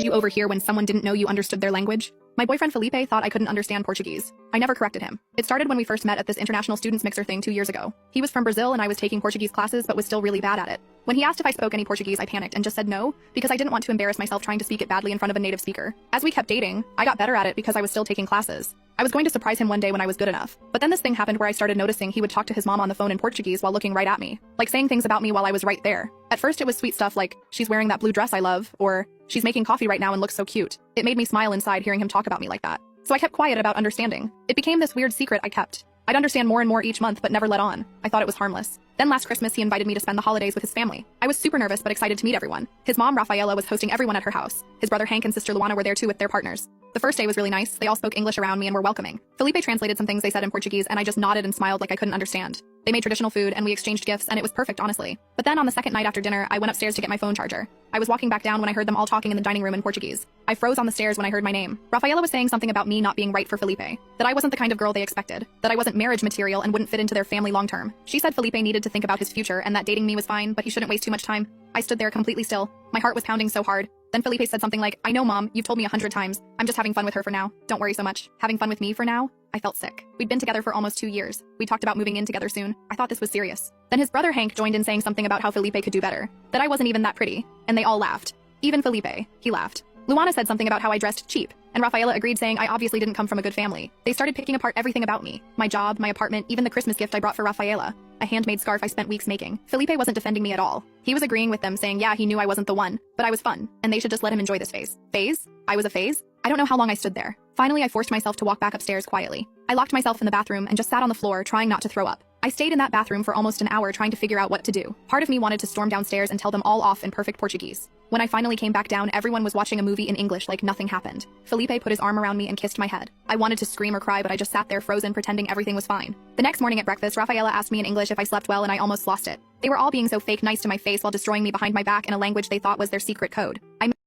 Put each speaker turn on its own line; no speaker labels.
you overhear when someone didn't know you understood their language? My boyfriend Felipe thought I couldn't understand Portuguese. I never corrected him. It started when we first met at this international students mixer thing 2 years ago. He was from Brazil and I was taking Portuguese classes but was still really bad at it. When he asked if I spoke any Portuguese, I panicked and just said no, because I didn't want to embarrass myself trying to speak it badly in front of a native speaker. As we kept dating, I got better at it because I was still taking classes. I was going to surprise him one day when I was good enough. But then this thing happened where I started noticing he would talk to his mom on the phone in Portuguese while looking right at me, like saying things about me while I was right there. At first it was sweet stuff like, she's wearing that blue dress I love, or she's making coffee right now and looks so cute. It made me smile inside hearing him talk about me like that. So I kept quiet about understanding. It became this weird secret I kept. I'd understand more and more each month but never let on. I thought it was harmless. Then last Christmas he invited me to spend the holidays with his family. I was super nervous but excited to meet everyone. His mom, Rafaela, was hosting everyone at her house. His brother Hank and sister Luana were there too with their partners. The first day was really nice. They all spoke English around me and were welcoming. Felipe translated some things they said in Portuguese and I just nodded and smiled like I couldn't understand. They made traditional food and we exchanged gifts and it was perfect, honestly. But then on the second night after dinner, I went upstairs to get my phone charger. I was walking back down when I heard them all talking in the dining room in Portuguese. I froze on the stairs when I heard my name. Rafaela was saying something about me not being right for Felipe. That I wasn't the kind of girl they expected. That I wasn't marriage material and wouldn't fit into their family long term. She said Felipe needed to think about his future and that dating me was fine, but he shouldn't waste too much time. I stood there completely still. My heart was pounding so hard. Then Felipe said something like, I know, Mom, you've told me 100 times. I'm just having fun with her for now. Don't worry so much. Having fun with me for now? I felt sick. We'd been together for almost 2 years. We talked about moving in together soon. I thought this was serious. Then his brother Hank joined in saying something about how Felipe could do better. That I wasn't even that pretty. And they all laughed. Even Felipe. He laughed. Luana said something about how I dressed cheap. And Rafaela agreed, saying I obviously didn't come from a good family. They started picking apart everything about me. My job, my apartment, even the Christmas gift I brought for Rafaela. A handmade scarf I spent weeks making. Felipe wasn't defending me at all. He was agreeing with them, saying yeah, he knew I wasn't the one, but I was fun, and they should just let him enjoy this phase. Phase? I was a phase? I don't know how long I stood there. Finally, I forced myself to walk back upstairs quietly. I locked myself in the bathroom and just sat on the floor, trying not to throw up. I stayed in that bathroom for almost an hour trying to figure out what to do. Part of me wanted to storm downstairs and tell them all off in perfect Portuguese. When I finally came back down, everyone was watching a movie in English like nothing happened. Felipe put his arm around me and kissed my head. I wanted to scream or cry, but I just sat there frozen, pretending everything was fine. The next morning at breakfast, Rafaela asked me in English if I slept well and I almost lost it. They were all being so fake nice to my face while destroying me behind my back in a language they thought was their secret code. I